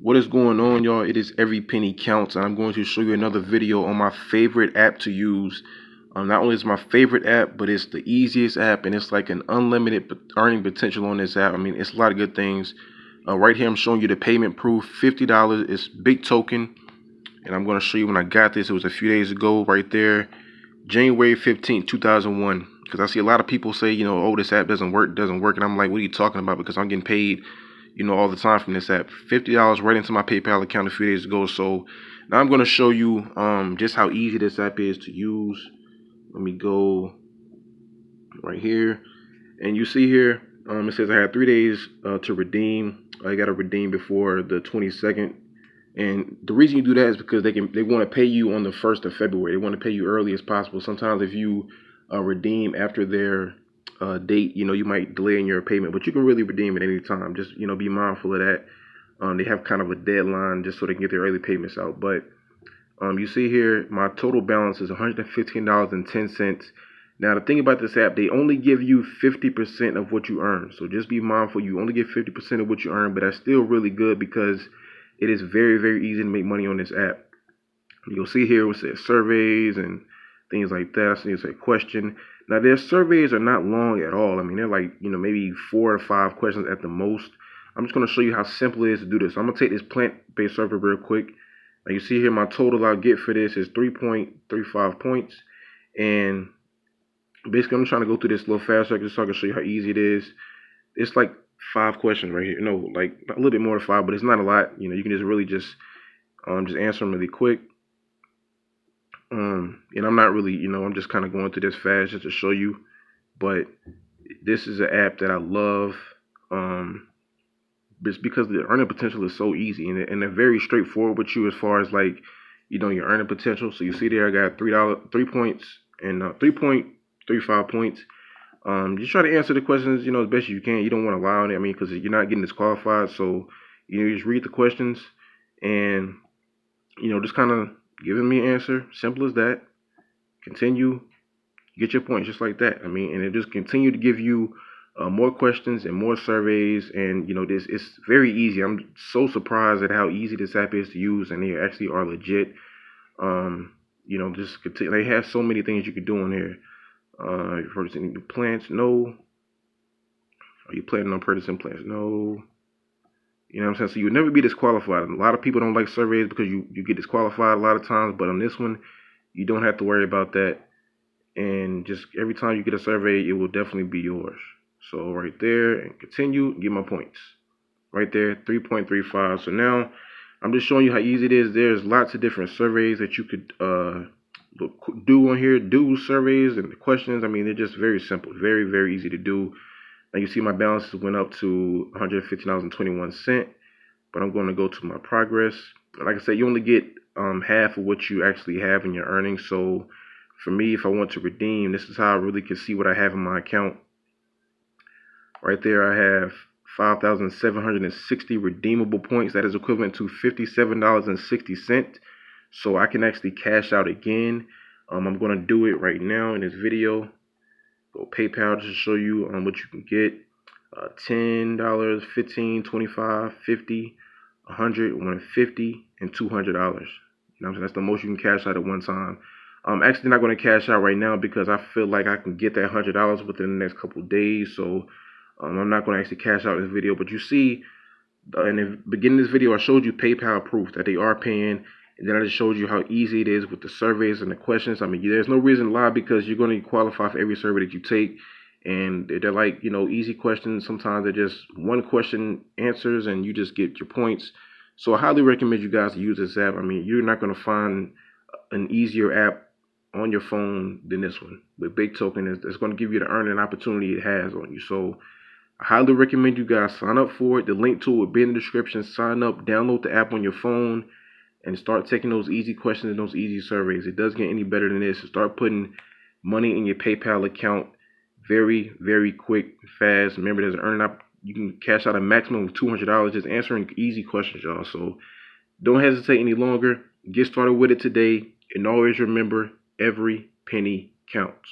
What is going on, y'all? It is Every Penny Counts, and I'm going to show you another video on my favorite app to use. Not only is my favorite app, but it's the easiest app, and it's like an unlimited earning potential on this app. I mean, it's a lot of good things. Right here, I'm showing you the payment proof, $50. It's big token, and I'm going to show you when I got this. It was a few days ago, right there, January 15th, 2001. Because I see a lot of people say, oh, this app doesn't work, and I'm like, what are you talking about? Because I'm getting paid all the time from this app. $50 right into my PayPal account a few days ago. So now I'm going to show you just how easy this app is to use. Let me go right here, and you see here it says I had 3 days to redeem. I got to redeem before the 22nd, and the reason you do that is because they want to pay you on the 1st of February. They want to pay you early as possible. Sometimes if you redeem after their date, you might delay in your payment, but you can really redeem at any time. Just be mindful of that. They have kind of a deadline just so they can get their early payments out. But you see here, my total balance is $115.10. Now the thing about this app, they only give you 50% of what you earn. So just be mindful, you only get 50% of what you earn, but that's still really good because it is very, very easy to make money on this app. You'll see here it says surveys and things like that. I see it say question. Now their surveys are not long at all. I mean, they're like, maybe 4 or 5 questions at the most. I'm just going to show you how simple it is to do this. So I'm going to take this plant-based survey real quick. Now you see here my total I'll get for this is 3.35 points. And basically I'm trying to go through this a little faster just so I can show you how easy it is. It's like 5 questions right here. No, like a little bit more than 5, but it's not a lot. You can just really just answer them really quick. And I'm not really, I'm just kind of going through this fast just to show you. But this is an app that I love. It's because the earning potential is so easy, and they're very straightforward with you as far as like, your earning potential. So you see there, I got $3 points and 3.35 points. Just try to answer the questions, as best you can. You don't want to lie on it. I mean, because you're not getting disqualified. So you just read the questions and just kind of giving me an answer. Simple as that. Continue. Get your points just like that. I mean, and it just continue to give you more questions and more surveys. And, it's very easy. I'm so surprised at how easy this app is to use. And they actually are legit. Just continue. They have so many things you can do on here. Purchasing new plants? No. Are you planning on purchasing plants? No. You know what I'm saying? So you'll never be disqualified. A lot of people don't like surveys because you get disqualified a lot of times. But on this one, you don't have to worry about that. And just every time you get a survey, it will definitely be yours. So right there, and continue, get my points. Right there, 3.35. So now I'm just showing you how easy it is. There's lots of different surveys that you could do on here. Do surveys and the questions. I mean, they're just very simple. Very, very easy to do. Now you see my balances went up to $150.21, but I'm going to go to my progress. Like I said, you only get half of what you actually have in your earnings. So for me, if I want to redeem, this is how I really can see what I have in my account. Right there, I have 5,760 redeemable points. That is equivalent to $57.60. So I can actually cash out again. I'm going to do it right now in this video. Go PayPal to show you what you can get. $10, $15, $25, $50, $100, $150, and $200. That's the most you can cash out at one time. I'm actually not going to cash out right now because I feel like I can get that $100 within the next couple of days. So I'm not going to actually cash out this video. But you see, in the beginning of this video, I showed you PayPal proof that they are paying. And then I just showed you how easy it is with the surveys and the questions. I mean, there's no reason to lie because you're going to qualify for every survey that you take. And they're like, easy questions. Sometimes they're just one question answers and you just get your points. So I highly recommend you guys to use this app. I mean, you're not going to find an easier app on your phone than this one. With Big Token, it's going to give you the earning opportunity it has on you. So I highly recommend you guys sign up for it. The link to it will be in the description. Sign up, download the app on your phone, and start taking those easy questions and those easy surveys. It doesn't get any better than this. Start putting money in your PayPal account very, very quick, fast. Remember, there's an earning up. You can cash out a maximum of $200 just answering easy questions, y'all. So don't hesitate any longer. Get started with it today. And always remember, every penny counts.